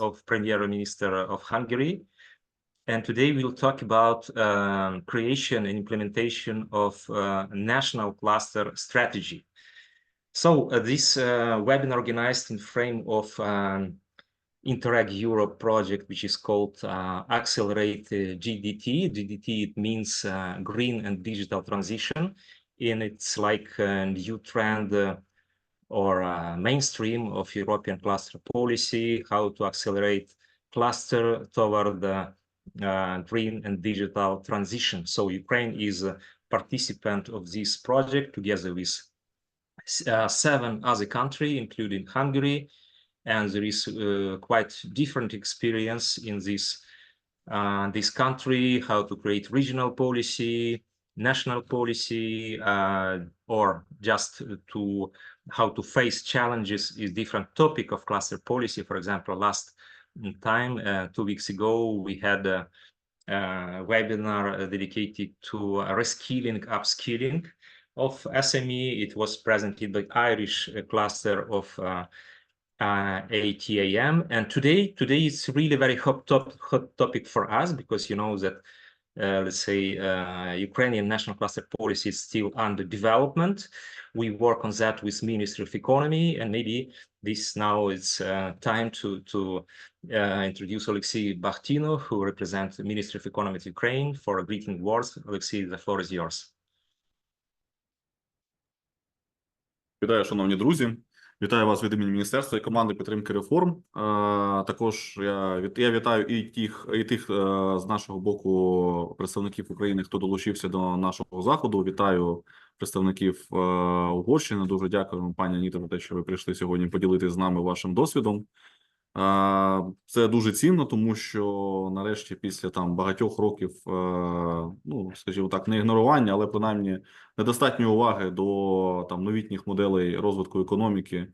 of Premier Minister of Hungary. And today we'll talk about creation and implementation of national cluster strategy. So this webinar organized in frame of Interreg Europe project, which is called Accelerate GDT. GDT, it means green and digital transition. And it's like a new trend or mainstream of European cluster policy, how to accelerate cluster toward the green and digital transition. So Ukraine is a participant of this project together with 7 other countries, including Hungary. And there is quite different experience in this country, how to create regional policy, national policy, or just to how to face challenges is different topic of cluster policy. For example, last time, 2 weeks ago, we had a webinar dedicated to reskilling, upskilling of SME. It was presented by Irish cluster of ATAM, and today it's really very hot topic for us, because you know that let's say Ukrainian national cluster policy is still under development. We work on that with Ministry of Economy, and maybe this now it's time to introduce Олексій Бахтінов, who represents the Ministry of Economy of Ukraine, for a greeting words. Олексій, the floor is yours. Вітаю, шановні друзі. Вітаю вас від імені Міністерства і команди підтримки реформ. Також я вітаю і тих з нашого боку представників України, хто долучився до нашого заходу. Вітаю представників Угорщини. Дуже дякую, пані Аніта, за те, що ви прийшли сьогодні поділитися з нами вашим досвідом. Це дуже цінно, тому що нарешті після багатьох років, ну, скажімо так, не ігнорування, але принаймні недостатньої уваги до новітніх моделей розвитку економіки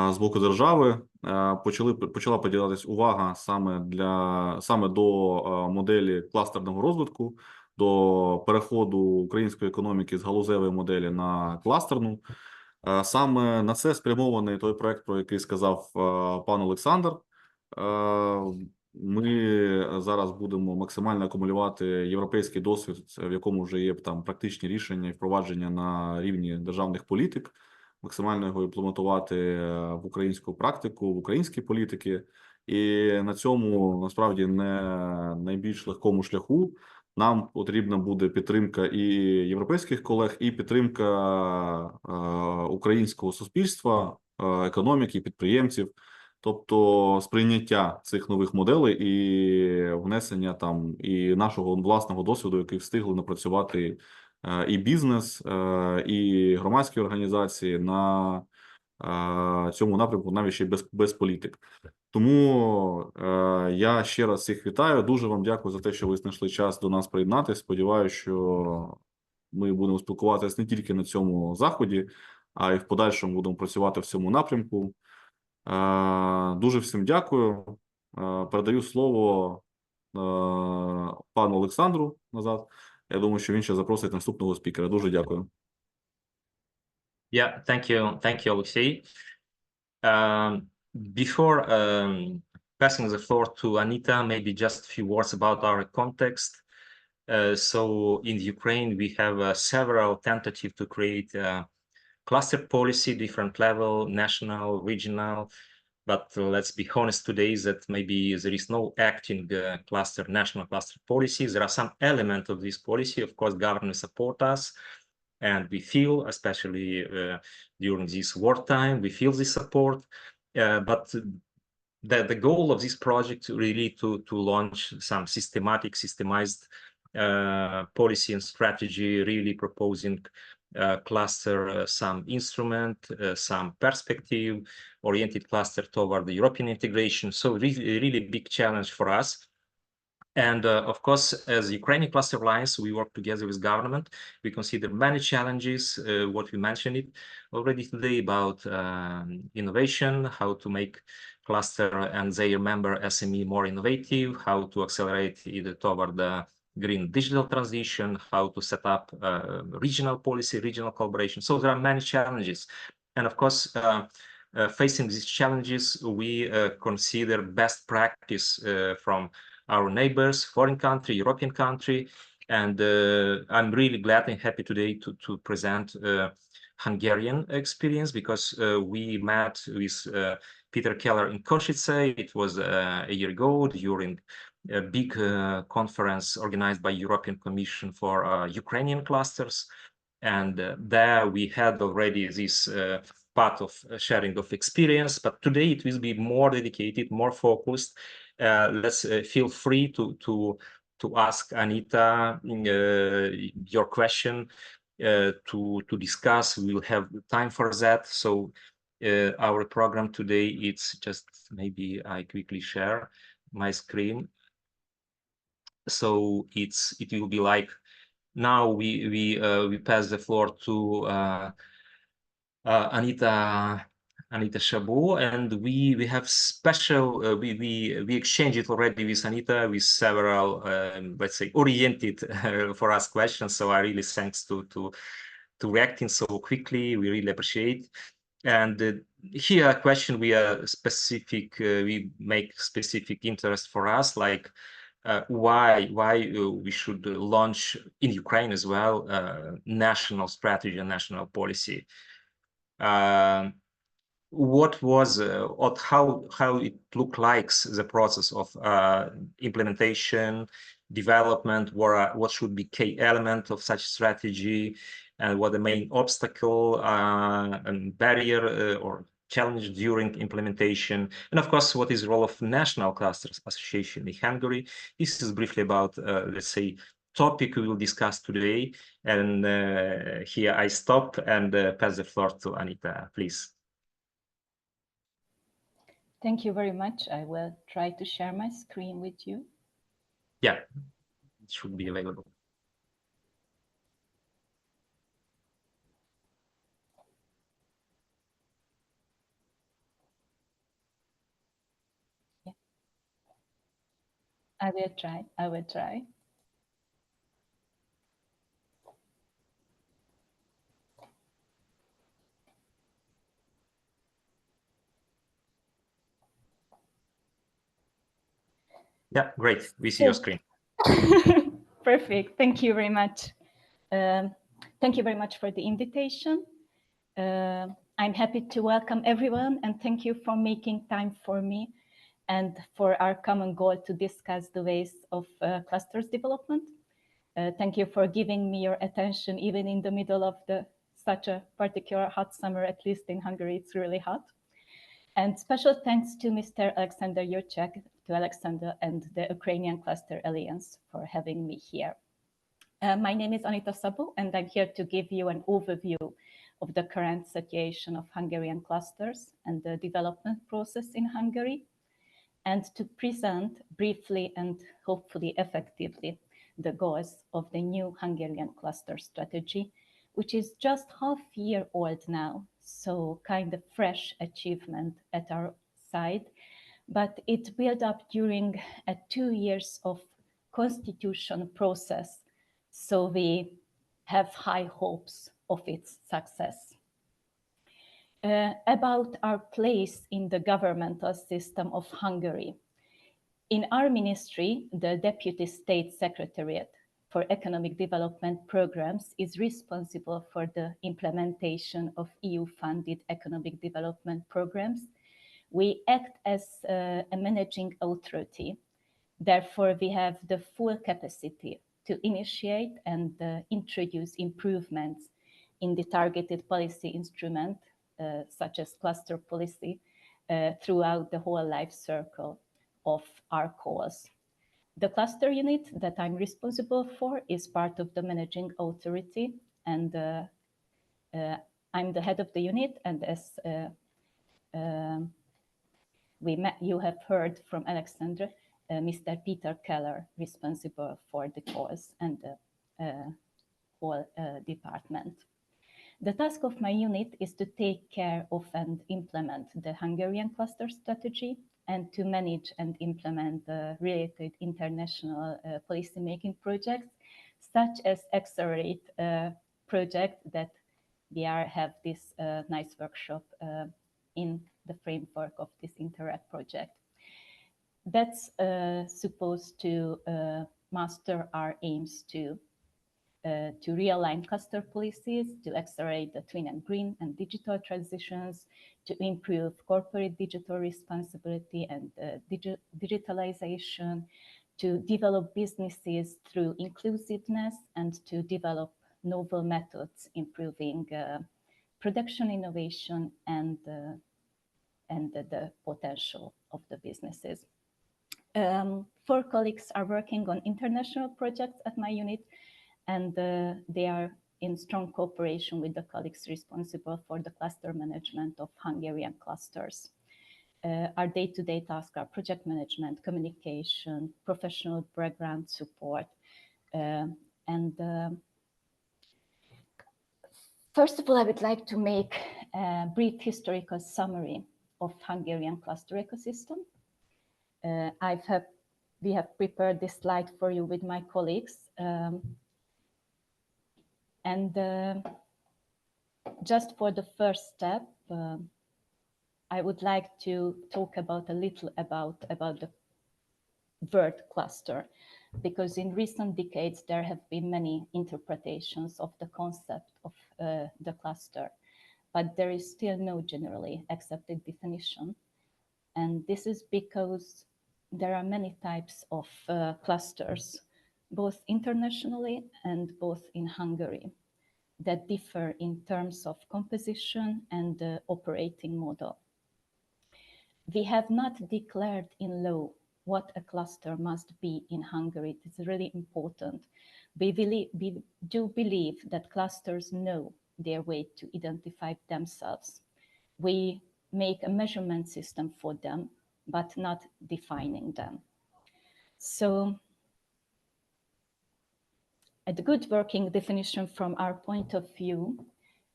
з боку держави, почала поділятися увага саме до моделі кластерного розвитку, до переходу української економіки з галузевої моделі на кластерну. Саме на це спрямований той проект, про який сказав пан Олександр. Ми зараз будемо максимально акумулювати європейський досвід, в якому вже є практичні рішення і впровадження на рівні державних політик, максимально його імплементувати в українську практику, в українські політики. І на цьому, насправді, не найбільш легкому шляху нам потрібна буде підтримка і європейських колег, і підтримка українського суспільства, економіки, підприємців, тобто сприйняття цих нових моделей і внесення і нашого власного досвіду, який встигли напрацювати і бізнес, і громадські організації на цьому напрямку, навіть ще без політик. Тому я ще раз всіх вітаю. Дуже вам дякую за те, що ви знайшли час до нас приєднатися. Сподіваюся, що ми будемо спілкуватися не тільки на цьому заході, а й в подальшому будемо працювати в цьому напрямку. Дуже всім дякую. Передаю слово пану Олександру назад. Я думаю, що він ще запросить наступного спікера. Дуже дякую. Yeah, thank you, Олексій. Before passing the floor to Anita, maybe just a few words about our context. So in Ukraine, we have several tentatives to create a cluster policy, different level, national, regional. But let's be honest today that maybe there is no acting national cluster policy. There are some elements of this policy. Of course, government support us. And we feel, especially during this wartime, we feel this support. But the goal of this project really to launch some systemized policy and strategy, really proposing cluster, some instrument, some perspective-oriented cluster toward the European integration. So really big challenge for us. And of course, as Ukrainian Cluster Alliance, we work together with government. We consider many challenges, what we mentioned it already today about innovation, how to make cluster and their member SME more innovative, how to accelerate it toward the green digital transition, how to set up regional policy, regional collaboration. So there are many challenges. And of course, facing these challenges, we consider best practice from our neighbors, foreign country, European country, and I'm really glad and happy today to present Hungarian experience, because we met with Peter Keller in Košice. It was a year ago during a big conference organized by European Commission for Ukrainian clusters. And there we had already this part of sharing of experience, but today it will be more dedicated, more focused. Let's feel free to ask Anita your question, to discuss. We will have time for that. So our program today, it's just, maybe I quickly share my screen. So it will be like, now we pass the floor to Aніта Шабо, and we have special, we exchanged it already with Aніta with several, let's say, oriented for us questions. So I really thanks to reacting so quickly. We really appreciate. And here a question we are specific, we make specific interest for us, like why we should launch in Ukraine as well national strategy and national policy. What was how it looked like, the process of implementation, development, what should be key element of such strategy, and what the main obstacle and barrier or challenge during implementation, and of course what is the role of National Clusters Association in Hungary. This is briefly about let's say topic we will discuss today, and here I stop and pass the floor to Aніta, please. Thank you very much. I will try to share my screen with you. Yeah, it should be available. Yeah. I will try. Yeah, great. We see your screen. Perfect. Thank you very much. Thank you very much for the invitation. I'm happy to welcome everyone, and thank you for making time for me and for our common goal to discuss the ways of clusters development. Thank you for giving me your attention, even in the middle of such a particular hot summer. At least in Hungary, it's really hot. And special thanks to Mr. Alexandr Yurscak, to Alexander and the Ukrainian Cluster Alliance for having me here. My name is Aníta Szabo, and I'm here to give you an overview of the current situation of Hungarian clusters and the development process in Hungary, and to present briefly and hopefully effectively the goals of the new Hungarian cluster strategy, which is just half a year old now, so kind of fresh achievement at our side, but it built up during 2 years of constitution process, so we have high hopes of its success. About our place in the governmental system of Hungary. In our ministry, the Deputy State Secretariat for Economic Development Programs is responsible for the implementation of EU-funded economic development programs. We act as a managing authority. Therefore, we have the full capacity to initiate and introduce improvements in the targeted policy instrument, such as cluster policy, throughout the whole life cycle of our calls. The cluster unit that I'm responsible for is part of the managing authority, and I'm the head of the unit, and as you have heard from Alexandra, Mr. Peter Keller responsible for the calls and the whole department. The task of my unit is to take care of and implement the Hungarian cluster strategy, and to manage and implement the related international policymaking projects, such as Accelerate project that we have this nice workshop in the framework of this Interreg project. That's supposed to master our aims to realign cluster policies, to accelerate the twin and green and digital transitions, to improve corporate digital responsibility and digitalization, to develop businesses through inclusiveness, and to develop novel methods improving production innovation and the potential of the businesses. 4 colleagues are working on international projects at my unit, and they are in strong cooperation with the colleagues responsible for the cluster management of Hungarian clusters. Our day-to-day tasks are project management, communication, professional background support, first of all, I would like to make a brief historical summary of Hungarian cluster ecosystem. We have prepared this slide for you with my colleagues. Just for the first step, I would like to talk a little about the word cluster, because in recent decades there have been many interpretations of the concept of the cluster, but there is still no generally accepted definition. And this is because there are many types of clusters, both internationally and both in Hungary, that differ in terms of composition and operating model. We have not declared in law what a cluster must be in Hungary. It's really important. We do believe that clusters know their way to identify themselves. We make a measurement system for them, but not defining them. So a good working definition from our point of view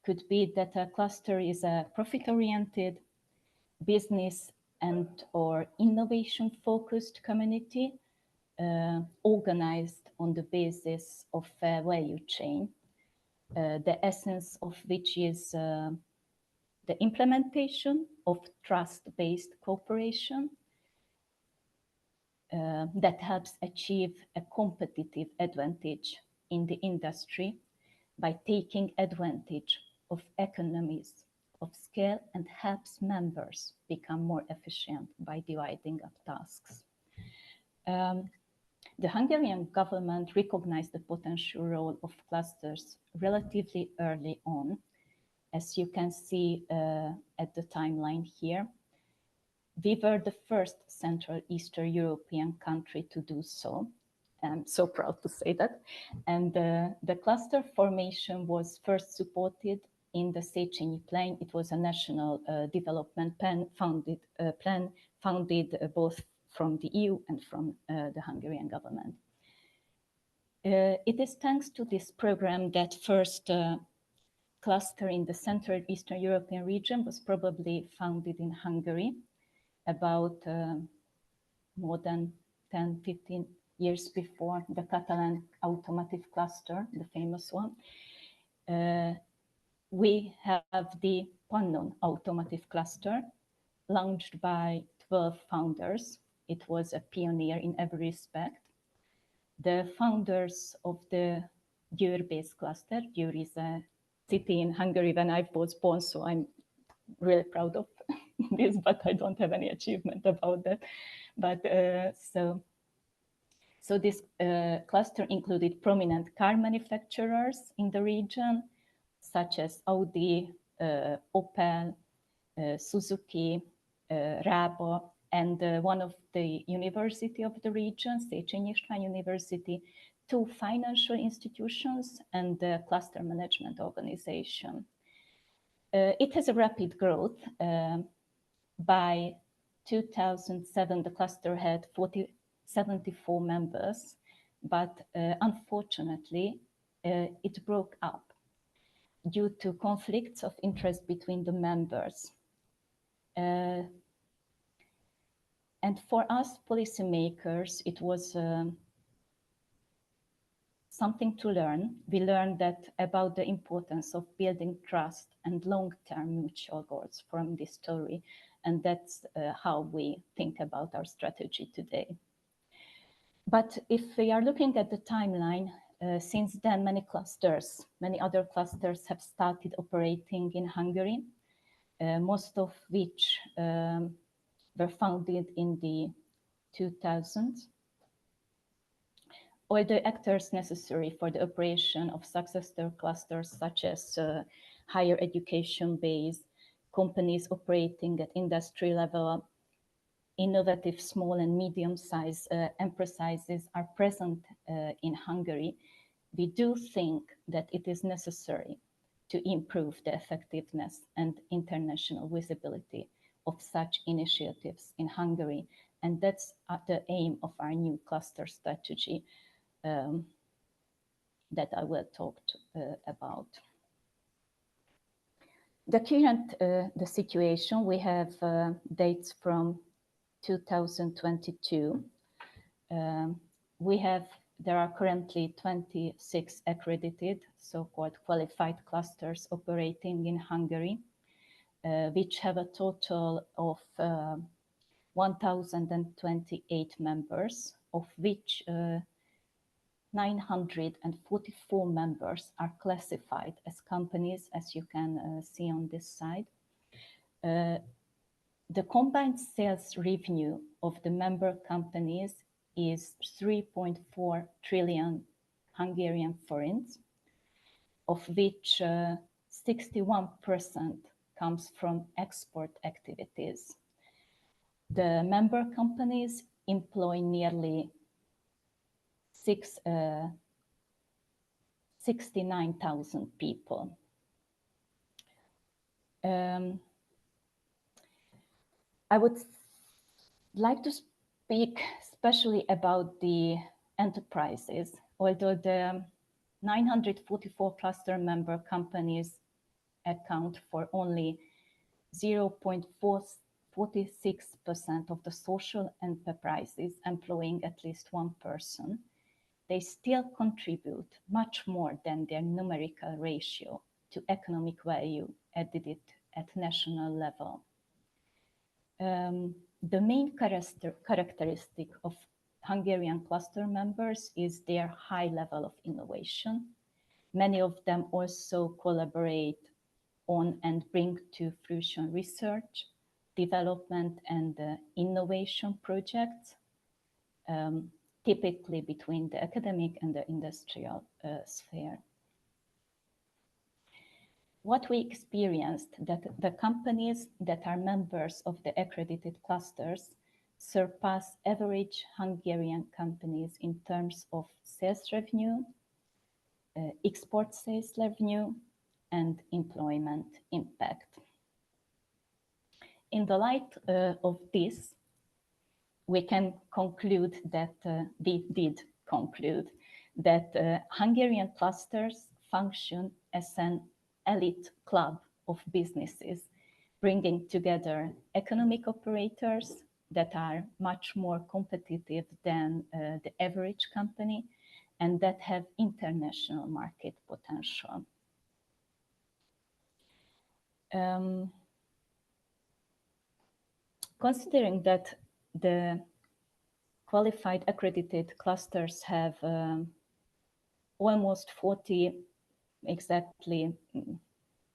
could be that a cluster is a profit-oriented business and or innovation-focused community organized on the basis of a value chain, the essence of which is the implementation of trust-based cooperation that helps achieve a competitive advantage in the industry by taking advantage of economies of scale and helps members become more efficient by dividing up tasks. The Hungarian government recognized the potential role of clusters relatively early on, as you can see at the timeline here. We were the first Central Eastern European country to do so. I'm so proud to say that. And the cluster formation was first supported in the Széchenyi Plan. It was a national development plan founded both from the EU and from the Hungarian government. It is thanks to this program that first cluster in the Central Eastern European region was probably founded in Hungary about more than 10, 15 years before the Catalan automotive cluster, the famous one. We have the Pannon automotive cluster, launched by 12 founders. It was a pioneer in every respect. The founders of the Győr-based cluster, Győr is a city in Hungary when I was born, so I'm really proud of this, but I don't have any achievement about that. But so this cluster included prominent car manufacturers in the region, such as Audi, Opel, Suzuki, Rába, and one of the university of the region, Széchenyi István University, 2 financial institutions, and the cluster management organization. It has a rapid growth. By 2007, the cluster had 74 members, but unfortunately, it broke up due to conflicts of interest between the members. And for us policymakers, it was something to learn. We learned that about the importance of building trust and long-term mutual goals from this story. And that's how we think about our strategy today. But if we are looking at the timeline, since then many other clusters have started operating in Hungary, most of which were founded in the 2000s. All the actors necessary for the operation of successor clusters, such as higher education base, companies operating at industry level, innovative small and medium-sized enterprises are present in Hungary. We do think that it is necessary to improve the effectiveness and international visibility of such initiatives in Hungary. And that's the aim of our new cluster strategy that I will talk about. The current the situation, we have dates from 2022. There are currently 26 accredited, so-called qualified clusters operating in Hungary, which have a total of 1,028 members, of which 944 members are classified as companies, as you can see on this side. The combined sales revenue of the member companies is 3.4 trillion Hungarian forints, of which 61% comes from export activities. The member companies employ nearly 69,000 people. I would like to speak especially about the enterprises. Although the 944 cluster member companies account for only 0.46% of the social enterprises employing at least one person, they still contribute much more than their numerical ratio to economic value added at national level. The main characteristic of Hungarian cluster members is their high level of innovation. Many of them also collaborate on and bring to fruition research, development, and innovation projects, typically between the academic and the industrial sphere. What we experienced that the companies that are members of the accredited clusters surpass average Hungarian companies in terms of sales revenue, export sales revenue, and employment impact. In the light of this, we can conclude that we did conclude that Hungarian clusters function as an elite club of businesses, bringing together economic operators that are much more competitive than the average company and that have international market potential. Considering that the qualified accredited clusters have almost 40, exactly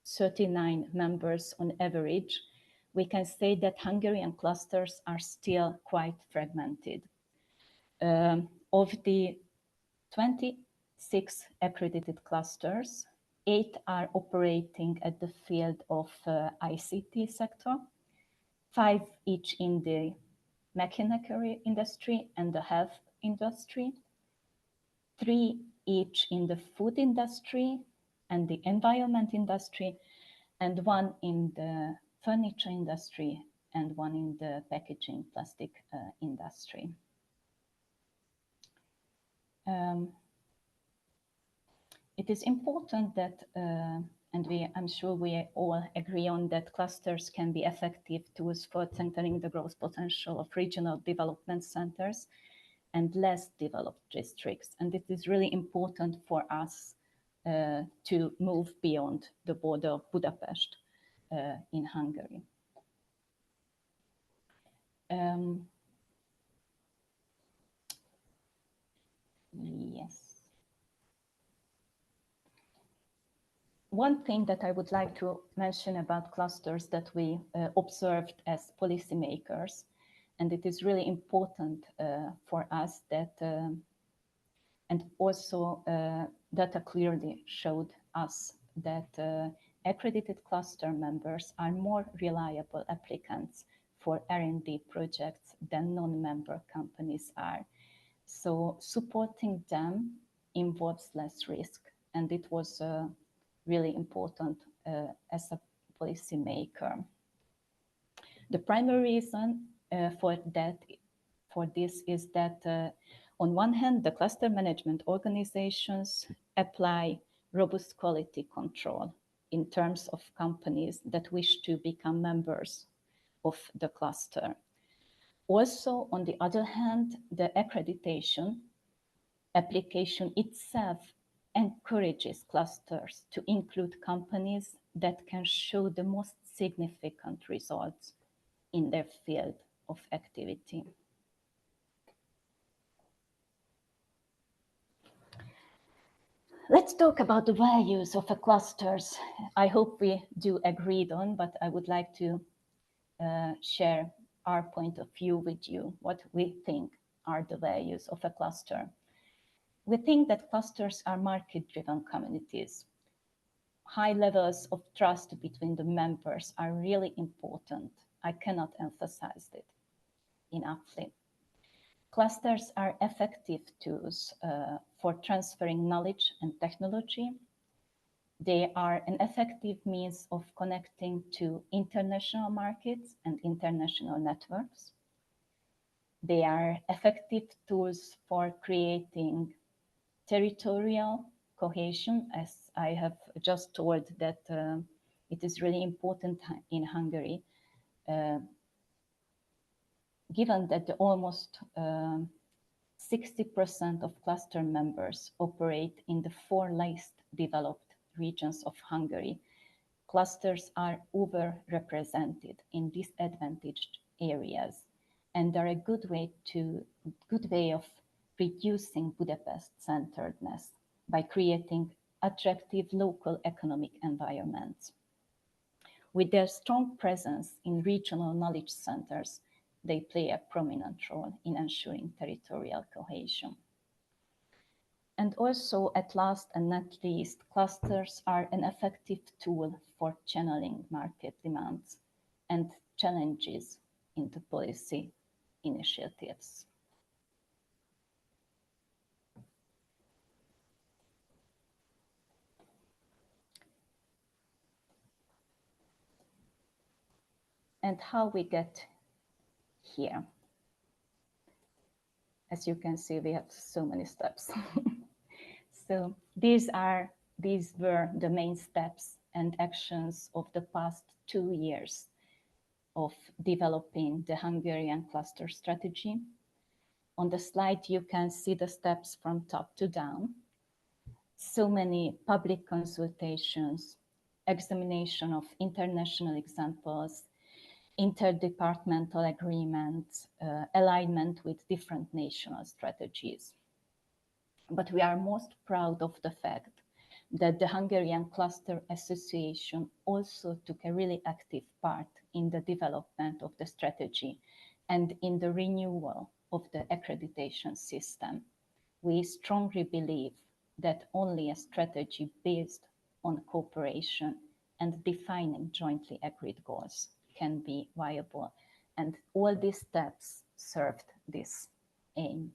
39 members on average, we can say that Hungarian clusters are still quite fragmented. Of the 26 accredited clusters, 8 are operating at the field of ICT sector, 5 each in the mechanical industry and the health industry, 3 each in the food industry and the environment industry, and 1 in the furniture industry and 1 in the packaging plastic industry. It is important that, I'm sure we all agree on that clusters can be effective tools for strengthening the growth potential of regional development centers and less developed districts. And it is really important for us to move beyond the border of Budapest in Hungary. Yes. One thing that I would like to mention about clusters that we observed as policymakers, and it is really important for us that, and also data clearly showed us that accredited cluster members are more reliable applicants for R&D projects than non-member companies are. So supporting them involves less risk, and it was really important as a policymaker. The primary reason for this is that on one hand, the cluster management organizations apply robust quality control in terms of companies that wish to become members of the cluster. Also, on the other hand, the accreditation application itself encourages clusters to include companies that can show the most significant results in their field of activity. Let's talk about the values of a clusters. I hope we do agreed on, but I would like to share our point of view with you, what we think are the values of a cluster. We think that clusters are market-driven communities. High levels of trust between the members are really important. I cannot emphasize it enoughly. Clusters are effective tools for transferring knowledge and technology. They are an effective means of connecting to international markets and international networks. They are effective tools for creating territorial cohesion, as I have just told that it is really important in Hungary, given that almost 60% of cluster members operate in the 4 least developed regions of Hungary. Clusters are overrepresented in disadvantaged areas and are a good way of reducing Budapest-centeredness by creating attractive local economic environments. With their strong presence in regional knowledge centers, they play a prominent role in ensuring territorial cohesion. And also, at last and not least, clusters are an effective tool for channeling market demands and challenges into policy initiatives. And how we get here. As you can see, we have so many steps. So these were the main steps and actions of the past 2 years of developing the Hungarian cluster strategy. On the slide, you can see the steps from top to down. So many public consultations, examination of international examples, interdepartmental agreements, alignment with different national strategies. But we are most proud of the fact that the Hungarian Cluster Association also took a really active part in the development of the strategy and in the renewal of the accreditation system. We strongly believe that only a strategy based on cooperation and defining jointly agreed goals can be viable, and all these steps served this aim.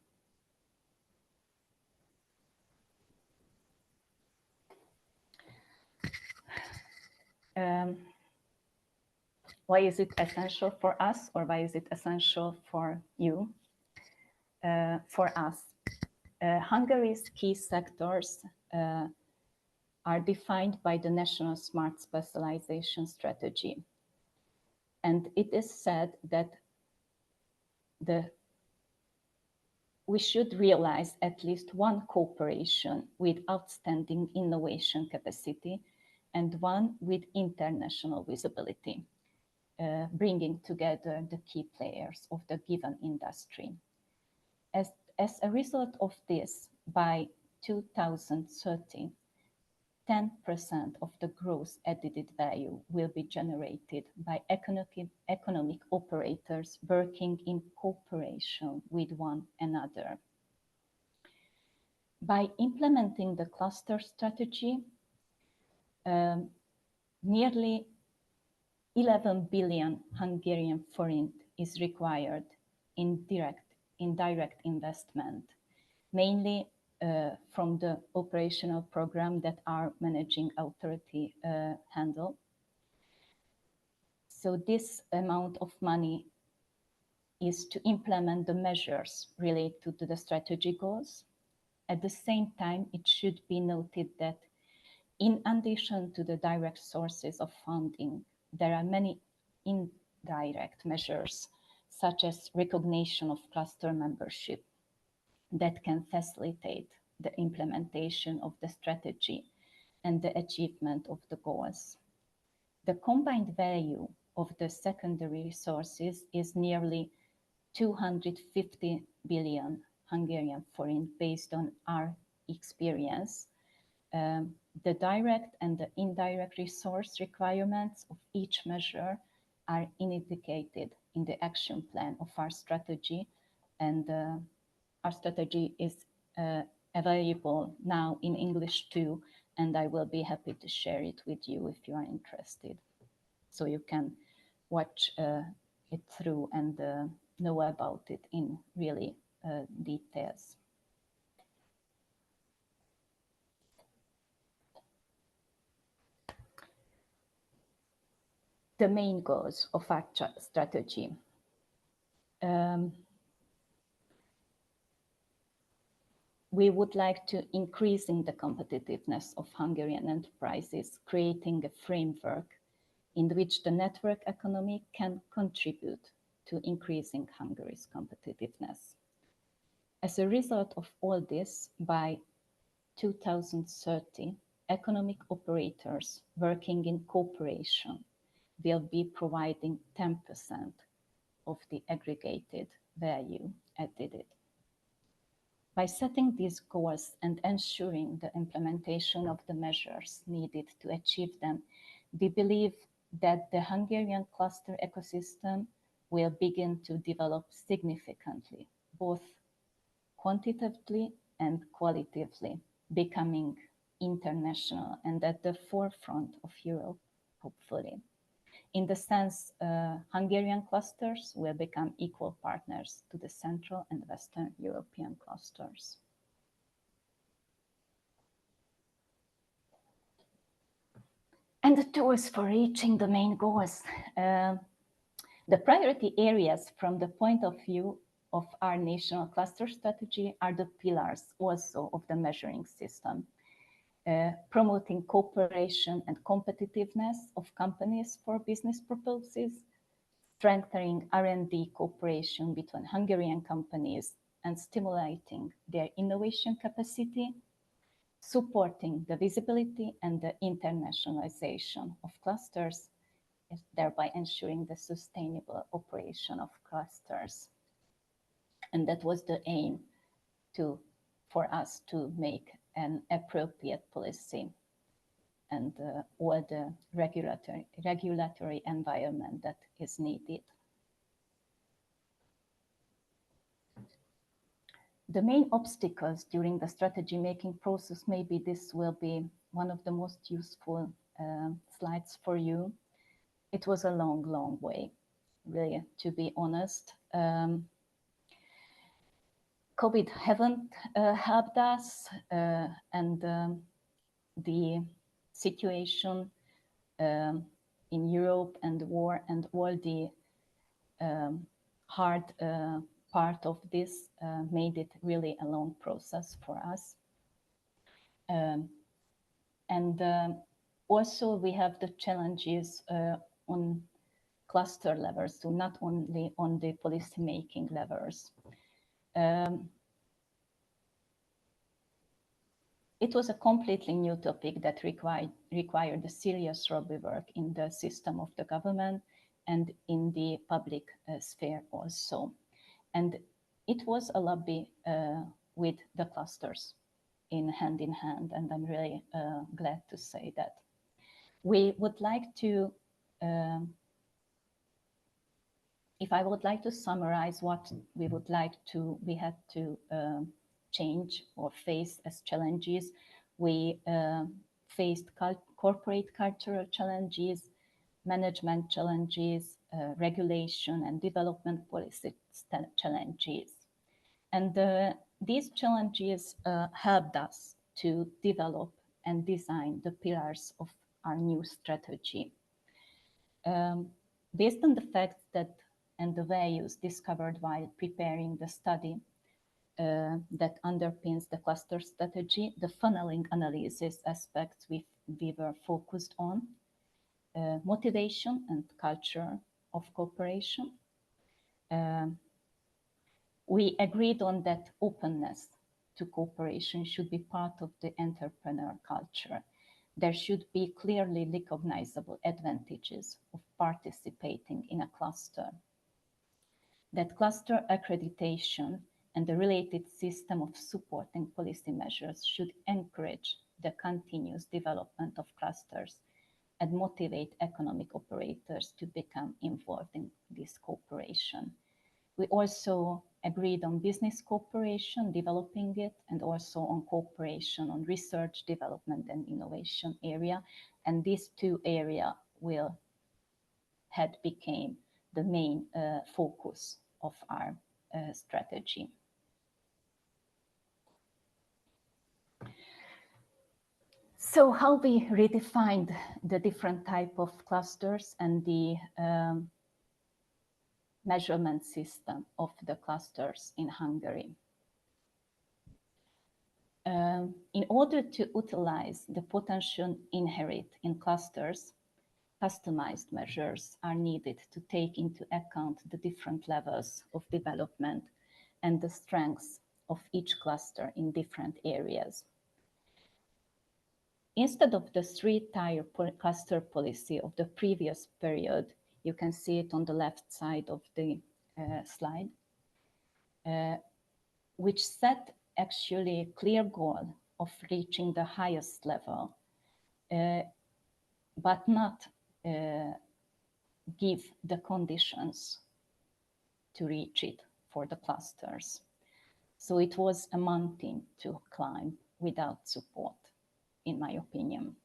Why is it essential for us, or why is it essential for you? For us, Hungary's key sectors are defined by the National Smart Specialization Strategy. And it is said that we should realize at least one cooperation with outstanding innovation capacity and one with international visibility, bringing together the key players of the given industry. As a result of this, by 2030, 10% of the gross added value will be generated by economic operators working in cooperation with one another. By implementing the cluster strategy, nearly 11 billion Hungarian forint is required in direct investment, mainly from the operational program that our managing authority handle. So this amount of money is to implement the measures related to the strategy goals. At the same time, it should be noted that in addition to the direct sources of funding, there are many indirect measures, such as recognition of cluster membership, that can facilitate the implementation of the strategy and the achievement of the goals. The combined value of the secondary resources is nearly 250 billion Hungarian forint based on our experience. The direct and the indirect resource requirements of each measure are indicated in the action plan of our strategy, and our strategy is available now in English too, and I will be happy to share it with you if you are interested. So you can watch it through and know about it in really details. The main goals of our strategy. We would like to increasing the competitiveness of Hungarian enterprises, creating a framework in which the network economy can contribute to increasing Hungary's competitiveness. As a result of all this, by 2030, economic operators working in cooperation will be providing 10% of the aggregated value added. By setting these goals and ensuring the implementation of the measures needed to achieve them, we believe that the Hungarian cluster ecosystem will begin to develop significantly, both quantitatively and qualitatively, becoming international and at the forefront of Europe, hopefully. In the sense, Hungarian clusters will become equal partners to the Central and Western European clusters. And the tools for reaching the main goals. The priority areas from the point of view of our national cluster strategy are the pillars also of the measuring system. Promoting cooperation and competitiveness of companies for business purposes, strengthening R&D cooperation between Hungarian companies and stimulating their innovation capacity, supporting the visibility and the internationalization of clusters, thereby ensuring the sustainable operation of clusters. And that was the aim for us to make an appropriate policy and all the regulatory environment that is needed. The main obstacles during the strategy making process, maybe this will be one of the most useful slides for you. It was a long, long way, really, to be honest. COVID haven't helped us, and the situation in Europe and the war and all the hard part of this made it really a long process for us. And also we have the challenges on cluster levels, so not only on the policy making levels. It was a completely new topic that required a serious work in the system of the government and in the public sphere also. And it was a lobby with the clusters in hand, and I'm really glad to say that. We would like to, if I would like to summarize what we had to change or face as challenges, we faced corporate cultural challenges, management challenges, regulation and development policy challenges. And these challenges helped us to develop and design the pillars of our new strategy. Based on the facts and the values discovered while preparing the study that underpins the cluster strategy, the funneling analysis aspects we were focused on, motivation and culture of cooperation. We agreed on that openness to cooperation should be part of the entrepreneur culture. There should be clearly recognizable advantages of participating in a cluster. That cluster accreditation and the related system of supporting policy measures should encourage the continuous development of clusters and motivate economic operators to become involved in this cooperation. We also agreed on business cooperation, developing it, and also on cooperation on research, development, and innovation area. And these two areas had became the main focus of our strategy. So how we redefined the different type of clusters and the measurement system of the clusters in Hungary. In order to utilize the potential inherent in clusters, customized measures are needed to take into account the different levels of development and the strengths of each cluster in different areas. Instead of the three-tier cluster policy of the previous period, you can see it on the left side of the slide, which set actually a clear goal of reaching the highest level, but not give the conditions to reach it for the clusters. So it was a mountain to climb without support, in my opinion.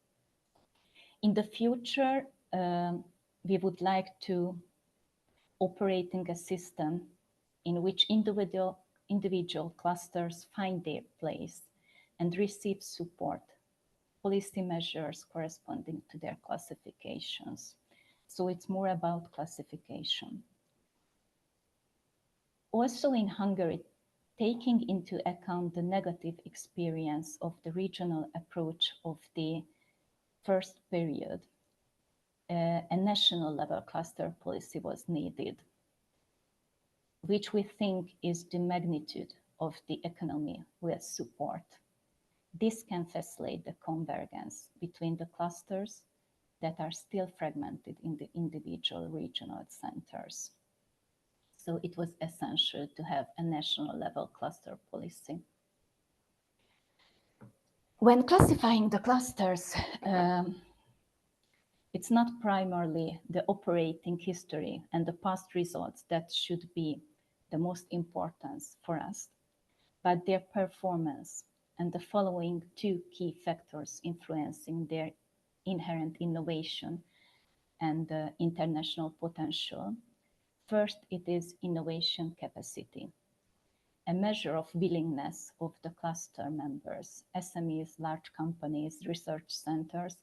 In the future, we would like to operating a system in which individual clusters find their place and receive support, policy measures corresponding to their classifications. So it's more about classification. Also in Hungary, taking into account the negative experience of the regional approach of the first period, a national level cluster policy was needed, which we think is the magnitude of the economy will support. This can facilitate the convergence between the clusters that are still fragmented in the individual regional centers. So it was essential to have a national level cluster policy. When classifying the clusters, it's not primarily the operating history and the past results that should be the most important for us, but their performance and the following two key factors influencing their inherent innovation and international potential. First, it is innovation capacity, a measure of willingness of the cluster members, SMEs, large companies, research centers,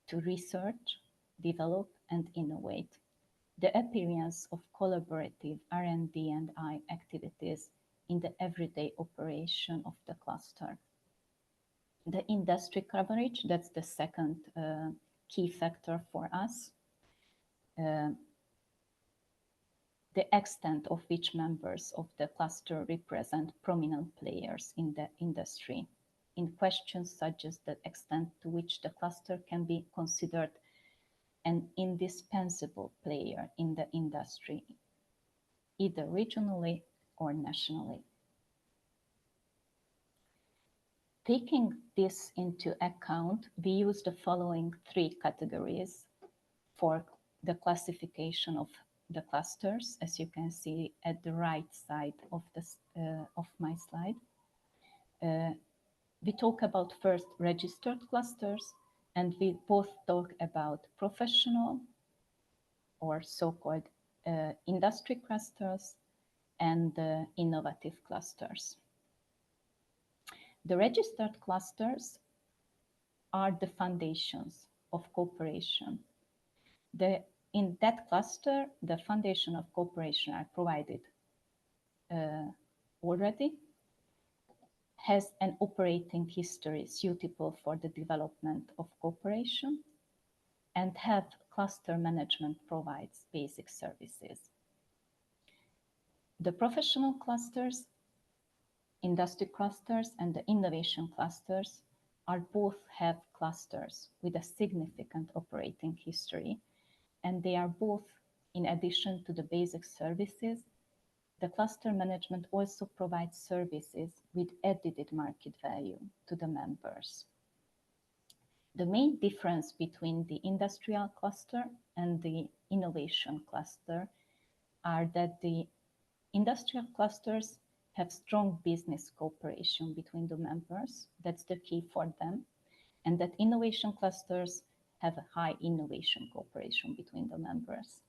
to research, develop, and innovate. The appearance of collaborative R&D and I activities in the everyday operation of the cluster. The industry coverage, that's the second key factor for us. The extent of which members of the cluster represent prominent players in the industry. in questions such as the extent to which the cluster can be considered an indispensable player in the industry, either regionally or nationally. Taking this into account, we use the following 3 categories for the classification of the clusters, as you can see at the right side of my slide. We talk about first registered clusters, and we both talk about professional or so-called industry clusters and innovative clusters. The registered clusters are the foundations of cooperation. In that cluster, the foundation of cooperation are provided already, has an operating history suitable for the development of cooperation, and have cluster management provides basic services. The professional clusters, industry clusters, and the innovation clusters are both have clusters with a significant operating history, and they are both, in addition to the basic services, the cluster management also provides services with added market value to the members. The main difference between the industrial cluster and the innovation cluster are that the industrial clusters have strong business cooperation between the members. That's the key for them. And that innovation clusters have a high innovation cooperation between the members.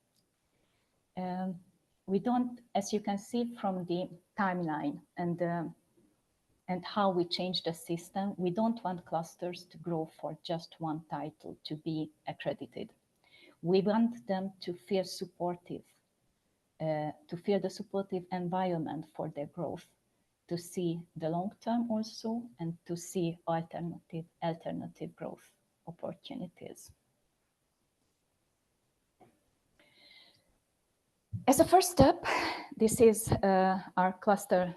We don't, as you can see from the timeline and how we change the system, we don't want clusters to grow for just one title to be accredited. We want them to feel supportive, to feel the supportive environment for their growth, to see the long term also, and to see alternative growth opportunities. As a first step, this is our cluster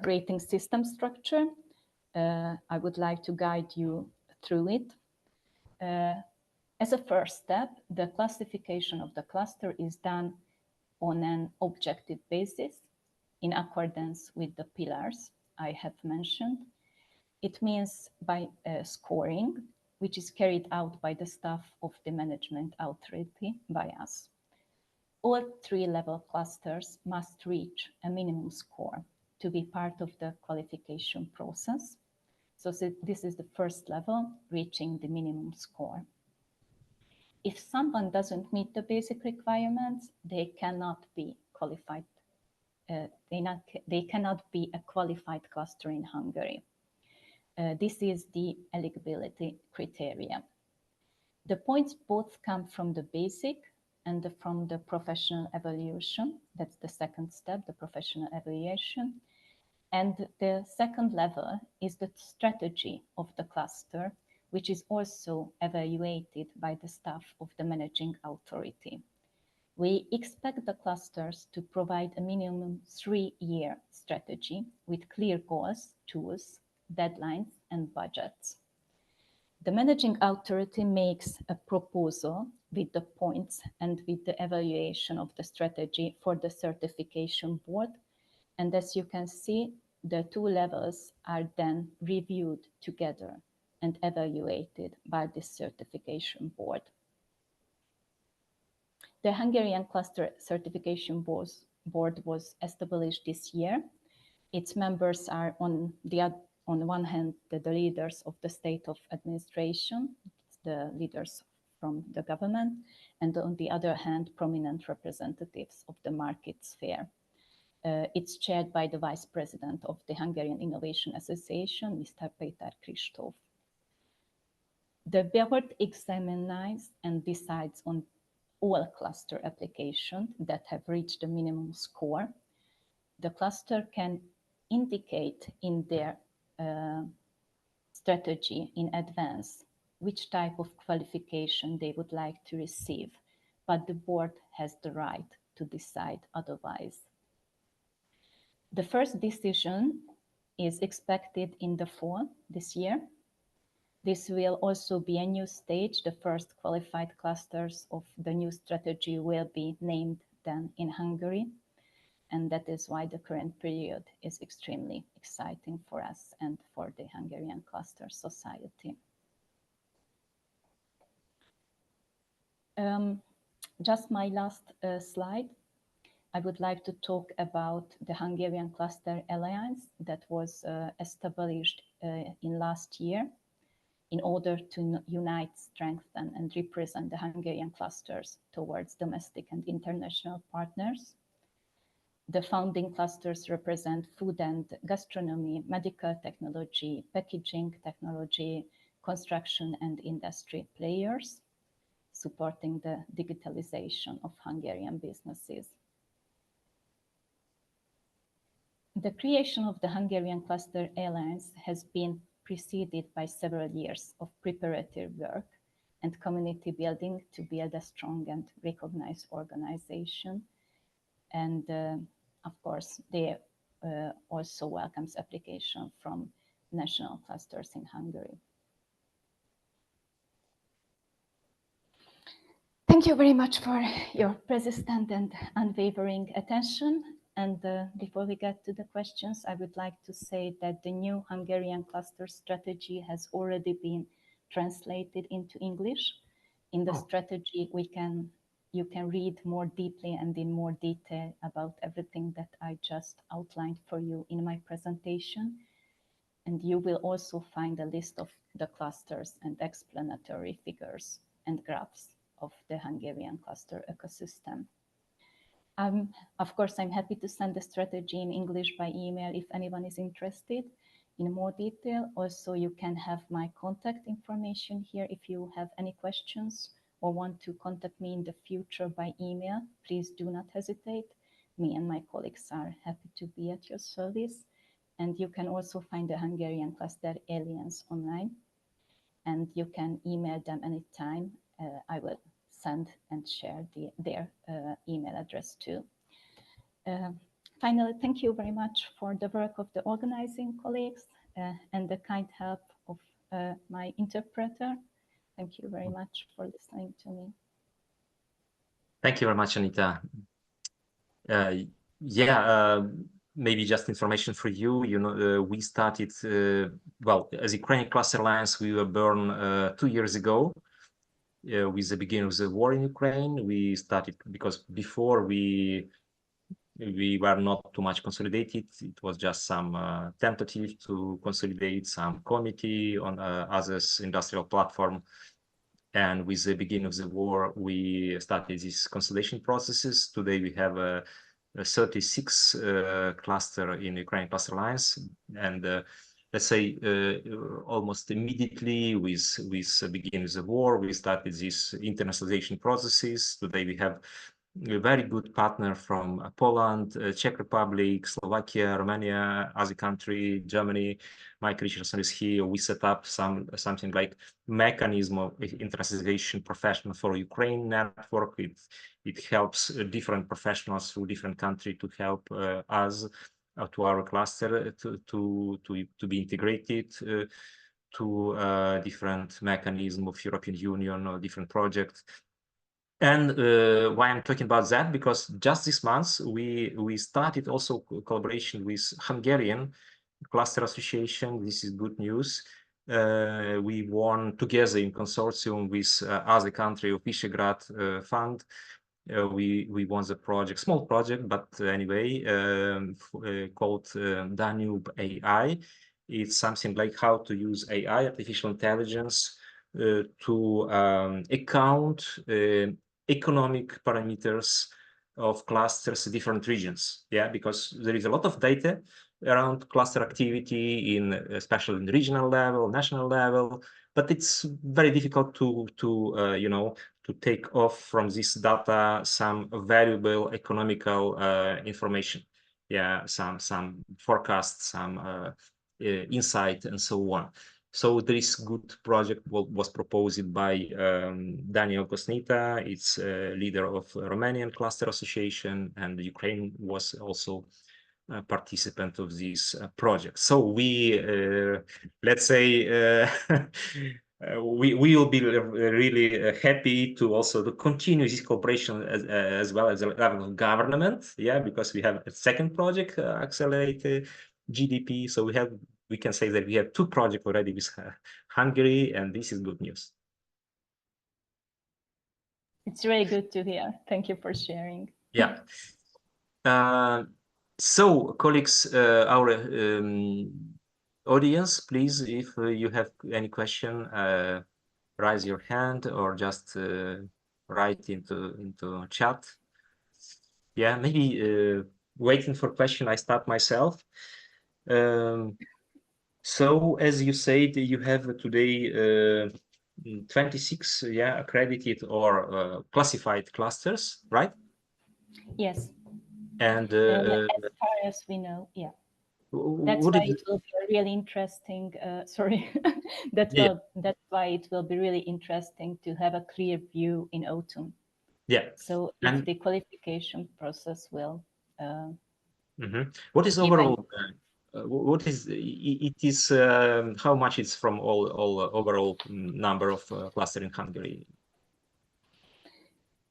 rating system structure. I would like to guide you through it. As a first step, the classification of the cluster is done on an objective basis in accordance with the pillars I have mentioned. It means by scoring, which is carried out by the staff of the management authority, by us. All 3-level clusters must reach a minimum score to be part of the qualification process. So this is the first level, reaching the minimum score. If someone doesn't meet the basic requirements, they cannot be qualified. They cannot be a qualified cluster in Hungary. This is the eligibility criteria. The points both come from the basic and from the professional evaluation. That's the second step, the professional evaluation. And the second level is the strategy of the cluster, which is also evaluated by the staff of the managing authority. We expect the clusters to provide a minimum 3-year strategy with clear goals, tools, deadlines, and budgets. The managing authority makes a proposal with the points and with the evaluation of the strategy for the certification board. And as you can see, the 2 levels are then reviewed together and evaluated by the certification board. The Hungarian Cluster Certification Board was established this year. Its members are on one hand the leaders of the state of administration, the leaders from the government, and on the other hand, prominent representatives of the market sphere. It's chaired by the Vice President of the Hungarian Innovation Association, Mr. Péter Kristóf. The board examines and decides on all cluster applications that have reached the minimum score. The cluster can indicate in their strategy in advance which type of qualification they would like to receive, but the board has the right to decide otherwise. The first decision is expected in the fall this year. This will also be a new stage. The first qualified clusters of the new strategy will be named then in Hungary. And that is why the current period is extremely exciting for us and for the Hungarian cluster society. Just my last slide. I would like to talk about the Hungarian Cluster Alliance that was established in last year in order to unite, strengthen, and represent the Hungarian clusters towards domestic and international partners. The founding clusters represent food and gastronomy, medical technology, packaging technology, construction and industry players, supporting the digitalization of Hungarian businesses. The creation of the Hungarian Cluster Alliance has been preceded by several years of preparatory work and community building to build a strong and recognized organization. And of course, they also welcomes application from national clusters in Hungary. Thank you very much for your persistent and unwavering attention. And before we get to the questions, I would like to say that the new Hungarian cluster strategy has already been translated into English. In the strategy, you can read more deeply and in more detail about everything that I just outlined for you in my presentation. And you will also find a list of the clusters and explanatory figures and graphs of the Hungarian cluster ecosystem. Of course, I'm happy to send the strategy in English by email if anyone is interested in more detail. Also, you can have my contact information here if you have any questions or want to contact me in the future by email. Please do not hesitate. Me and my colleagues are happy to be at your service. And you can also find the Hungarian Cluster Alliance online. And you can email them anytime. I will send and share their email address too. Finally, thank you very much for the work of the organizing colleagues and the kind help of my interpreter. Thank you very much for listening to me. Thank you very much, Anita. Maybe just information for you. You know, we started, well, as Ukrainian Cluster Alliance, we were born 2 years ago. With the beginning of the war in Ukraine. We started because before we were not too much consolidated. It was just some tentative to consolidate some committee on others industrial platform. And with the beginning of the war, we started these consolidation processes. Today we have a 36 cluster in Ukrainian Cluster Alliance, and let's say almost immediately with the beginning of the war, we started these internationalization processes. Today we have a very good partner from Poland, Czech Republic, Slovakia, Romania, other country, Germany. Mike Richardson is here. We set up something like mechanism of internationalization professional for Ukraine network. It helps different professionals through different countries to help us to our cluster to be integrated to different mechanism of European Union or different projects. And why I'm talking about that, because just this month we started also collaboration with Hungarian Cluster Association. This is good news. We won together in consortium with other country of Visegrad Fund. We won the project, small project, but anyway, called Danube AI. It's something like how to use AI, artificial intelligence, to account economic parameters of clusters in different regions. Yeah, because there is a lot of data around cluster activity in, especially in regional level, national level, but it's very difficult to you know, to take off from this data some valuable economical information. Yeah, some forecasts, some insight, and so on. So this good project was proposed by Daniel Kosnita. It's leader of Romanian Cluster Association, and Ukraine was also participant of this project. So we, let's say, we will be really happy to also to continue this cooperation as well as the level of government, yeah, because we have a second project, Accelerate GDT. So we can say that we have two projects already with Hungary, and this is good news. It's really good to hear. Thank you for sharing. Yeah. So, colleagues, our audience, please, if you have any question, raise your hand or just write into chat. Yeah, maybe waiting for question, I start myself. So, as you said, you have today 26, yeah, accredited or classified clusters, right? Yes. And as far as we know, yeah. That's why it will be a really interesting. Sorry, that's why it will be really interesting to have a clear view in autumn. Yeah. So if the qualification process will. What is overall? What is it? Is how much it's from all overall number of cluster in Hungary?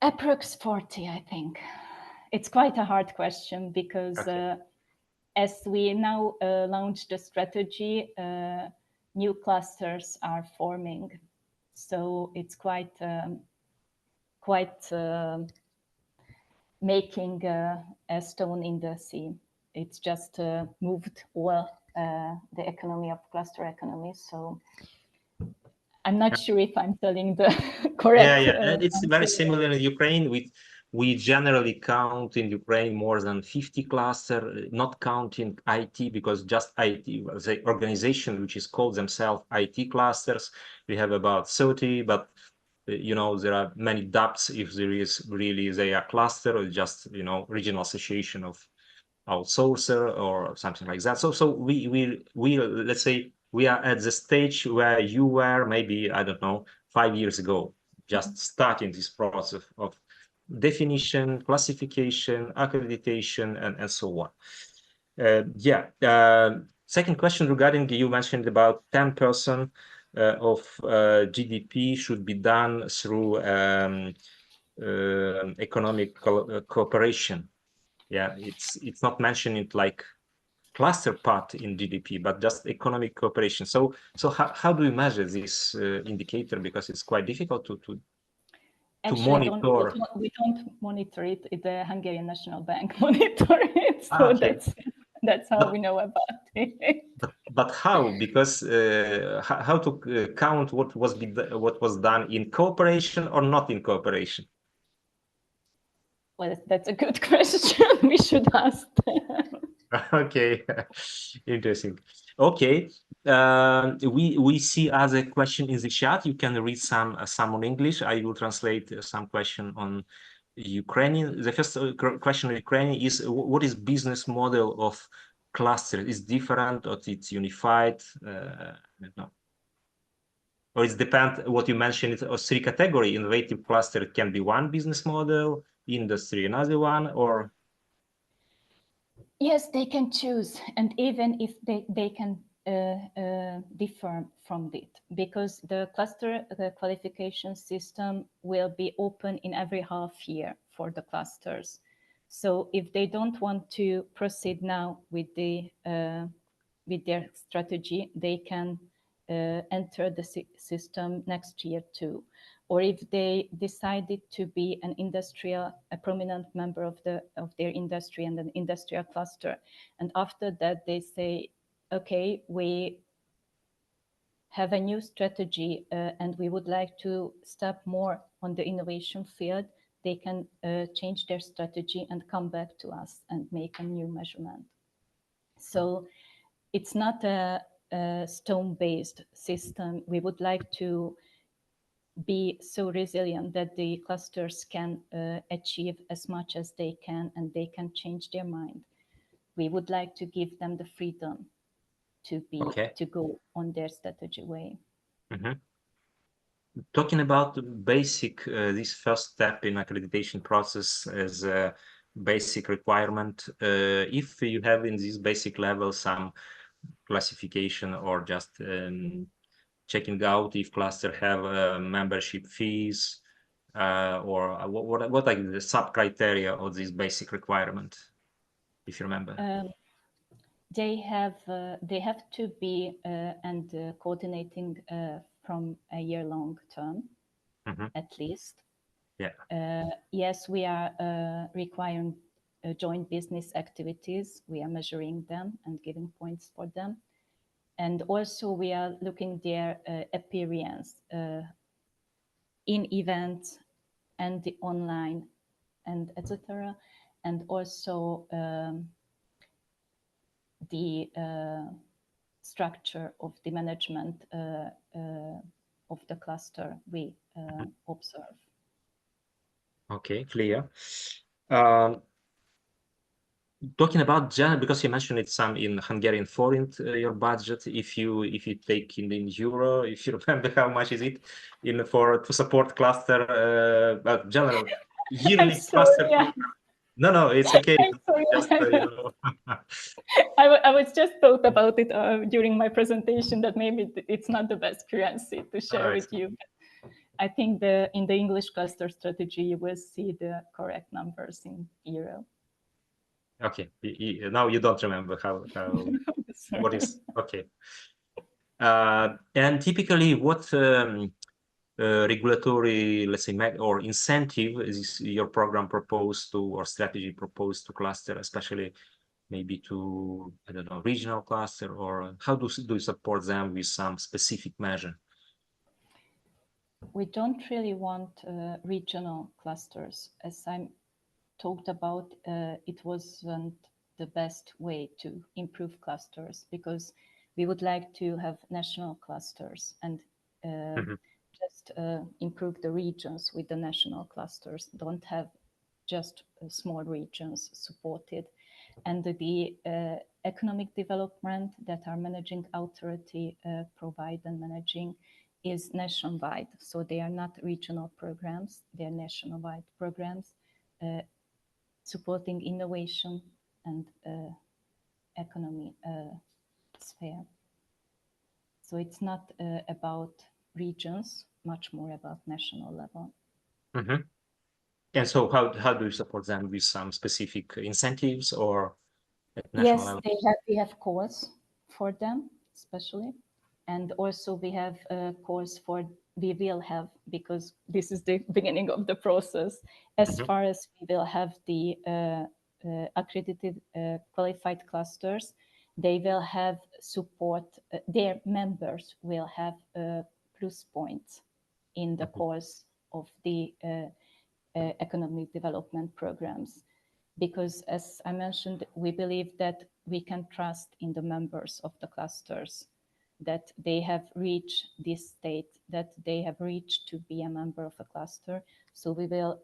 Approx 40, I think. It's quite a hard question because as we now launch the strategy, new clusters are forming. So it's quite making a stone in the sea. It's just moved all the economy of cluster economy. So I'm not sure if I'm telling the correct. Yeah. It's very similar in Ukraine. We generally count in Ukraine more than 50 clusters, not counting IT, because just IT, the organization which is called themselves IT clusters, we have about 30, but you know, there are many doubts if there is really they are cluster or just, you know, regional association of outsourcer or something like that. So we let's say we are at the stage where you were maybe, I don't know, 5 years ago, just starting this process of definition, classification, accreditation, and so on. Second question regarding, you mentioned about 10% of GDP should be done through economic cooperation. Yeah, it's not mentioning like cluster part in GDP, but just economic cooperation. So how do we measure this indicator? Because it's quite difficult to Actually, monitor. We don't monitor it. The Hungarian National Bank monitor it. So that's how we know about it. But how? Because how to count what was done in cooperation or not in cooperation? Well, that's a good question. We should ask them. Okay, interesting. Okay, we see other question in the chat. You can read some on English. I will translate some question on Ukrainian. The first question in Ukrainian is, what is business model of cluster? Is different or it's unified? I don't know. Or it depends what you mentioned, or three category. Innovative cluster can be one business model, industry another one, or? Yes, they can choose, and even if they can differ from it, because the cluster qualification system will be open in every half year for the clusters. So if they don't want to proceed now with with their strategy, they can enter the system next year too. Or if they decided to be a prominent member of their industry and an industrial cluster, and after that they say, okay, we have a new strategy and we would like to step more on the innovation field, they can change their strategy and come back to us and make a new measurement. So it's not a stone-based system. We would like to be so resilient that the clusters can achieve as much as they can, and they can change their mind. We would like to give them the freedom to go on their strategy way. Talking about the basic, this first step in accreditation process as basic requirement. If you have in this basic level some classification or just checking out if cluster have membership fees, or what are the sub criteria of this basic requirement, if you remember? They have to be and coordinating from a year-long term, at least. Yeah. Yes, we are requiring joint business activities. We are measuring them and giving points for them. And also we are looking their appearance in events and the online and etc. And also the structure of the management of the cluster we observe. Okay, clear. Talking about general, because you mentioned it some in Hungarian forint, your budget. If you take in euro, if you remember how much is it in to support cluster, but general yearly cluster. No, it's okay. Just, you know. I was just thought about it during my presentation that maybe it's not the best currency to share with you. I think in the English cluster strategy, you will see the correct numbers in euro. Okay, now you don't remember how what is okay. And typically, what regulatory, let's say, or incentive is your program proposed to, or strategy proposed to cluster, especially maybe to, I don't know, regional cluster, or how do you support them with some specific measure? We don't really want regional clusters. As I talked about, it wasn't the best way to improve clusters, because we would like to have national clusters and just improve the regions with the national clusters, don't have just small regions supported. And the economic development that our managing authority provide and managing is nationwide. So they are not regional programs, they are nationwide programs supporting innovation and economy sphere. So it's not about regions, much more about national level. And so how do you support them with some specific incentives or at national level? Yes, we have calls for them, especially. And also we have calls we will have, because this is the beginning of the process, as far as we will have the accredited qualified clusters, they will have support, their members will have plus points in the course of the economic development programs. Because as I mentioned, we believe that we can trust in the members of the clusters, that they have reached this state, that they have reached to be a member of a cluster. So we will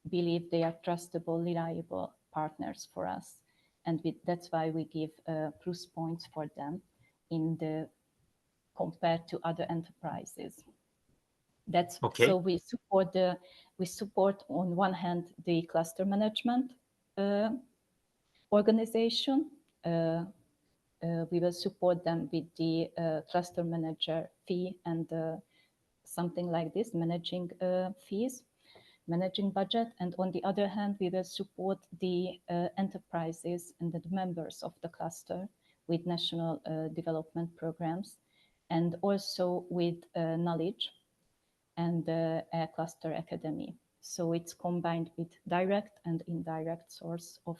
believe they are trustable, reliable partners for us. And that's why we give plus points for them compared to other enterprises. That's okay. So we support on one hand the cluster management organization. We will support them with the cluster manager fee and something like this, managing fees, managing budget. And on the other hand, we will support the enterprises and the members of the cluster with national development programs, and also with knowledge and a cluster academy. So it's combined with direct and indirect source of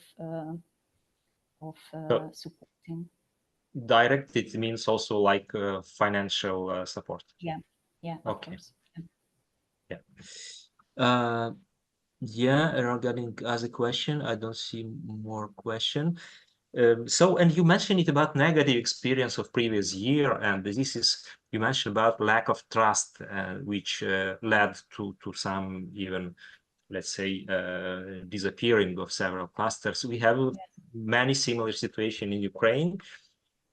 supporting. Direct, it means also like financial support. Yeah, okay. Of course. Yeah. Regarding as a question, I don't see more question. So, and you mentioned it about negative experience of previous year, and this is, you mentioned about lack of trust, which led to some even, let's say, disappearing of several clusters. We have many similar situations in Ukraine,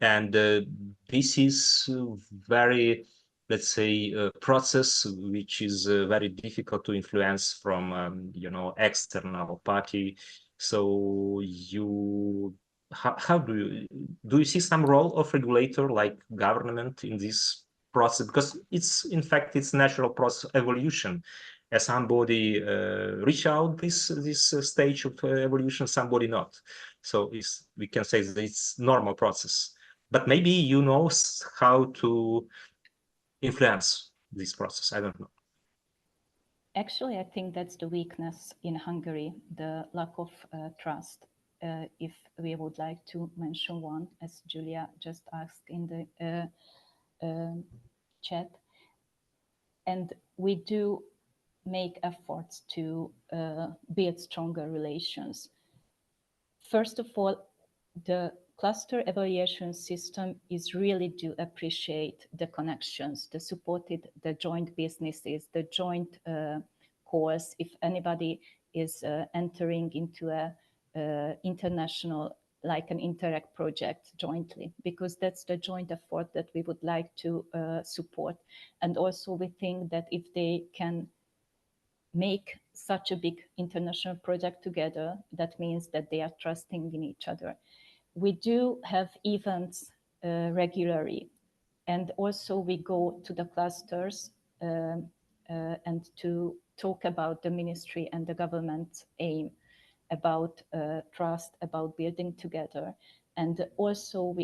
and this is very, let's say, process which is very difficult to influence from, you know, external party. So how do you see some role of regulator like government in this process? Because in fact it's natural process evolution. As somebody reach out this stage of evolution, somebody not. So we can say that it's normal process. But maybe you know how to influence this process. I don't know. Actually, I think that's the weakness in Hungary, the lack of trust. If we would like to mention one, as Julia just asked in the chat. And we do make efforts to build stronger relations. First of all, the cluster evaluation system is really to appreciate the connections, the joint businesses, the joint calls. If anybody is entering into a international, like an Interreg project jointly, because that's the joint effort that we would like to support. And also we think that if they can make such a big international project together, that means that they are trusting in each other. We do have events regularly, and also we go to the clusters and to talk about the ministry and the government aim about trust, about building together. And also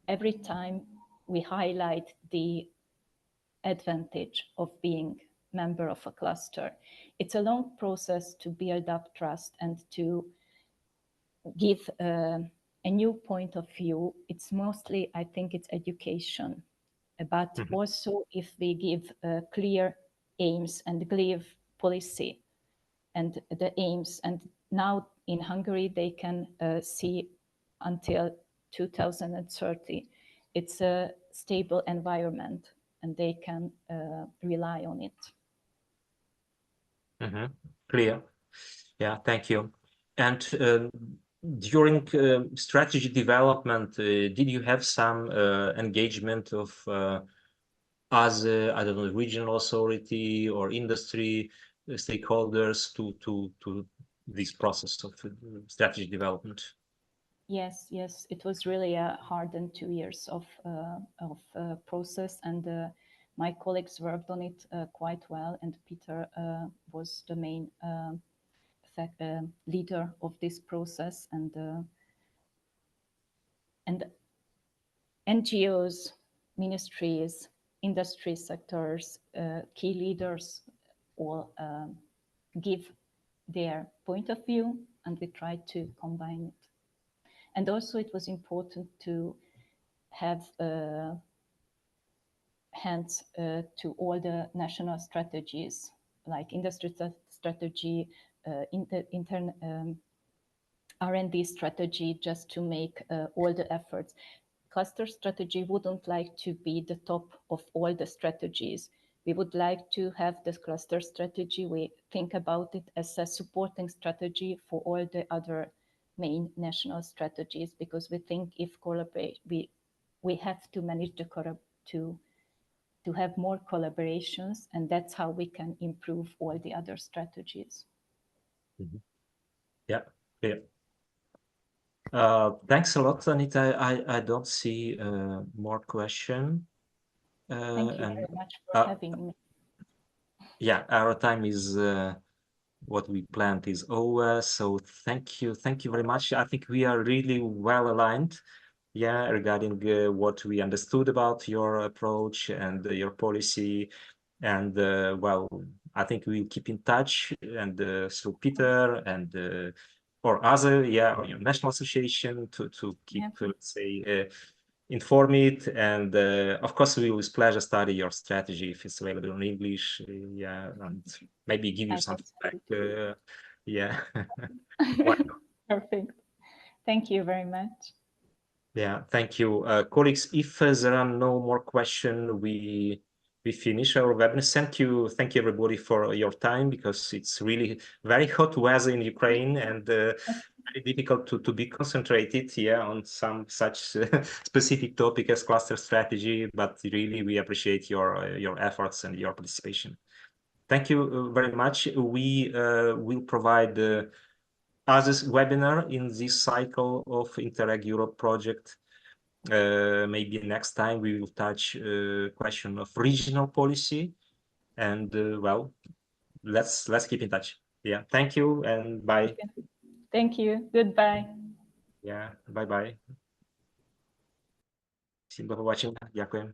every time we highlight the advantage of being member of a cluster. It's a long process to build up trust and to give a new point of view. It's mostly, I think it's education, but also if we give clear aims and clear policy and the aims, and now in Hungary they can see until 2030, it's a stable environment and they can rely on it. Clear. Yeah, thank you. And during strategy development, did you have some engagement of other, I don't know, regional authority or industry stakeholders to this process of strategy development? Yes, it was really a hard 2 years of process, and my colleagues worked on it quite well, and Peter was the main leader of this process, and NGOs, ministries, industry sectors, key leaders all give their point of view, and we try to combine it. And also it was important to have hands to all the national strategies, like industry strategy, R&D strategy, just to make all the efforts. Cluster strategy wouldn't like to be the top of all the strategies. We would like to have this cluster strategy. We think about it as a supporting strategy for all the other main national strategies, because we think if collaborate, we have to manage to have more collaborations, and that's how we can improve all the other strategies. Yeah. Thanks a lot, Anita. I don't see more question. Thank you very much for having me. Yeah, our time is what we planned is over. So thank you very much. I think we are really well aligned, regarding what we understood about your approach and your policy. And well, I think we'll keep in touch, and through Peter and or other, or your national association to keep, let's say, informed. And of course, we will with pleasure study your strategy if it's available in English. And maybe give you some feedback. Perfect. Thank you very much. Yeah, thank you, colleagues. If there are no more questions, we finish our webinar. Thank you everybody for your time, because it's really very hot weather in Ukraine, and very difficult to be concentrated on some such specific topic as cluster strategy. But really, we appreciate your efforts and your participation. Thank you very much. We will provide other webinar in this cycle of Interreg Europe project. Maybe next time we will touch question of regional policy, and well, let's keep in touch. Yeah, thank you and bye. Thank you. Goodbye. Yeah, bye bye. Всім до побачення. Дякую.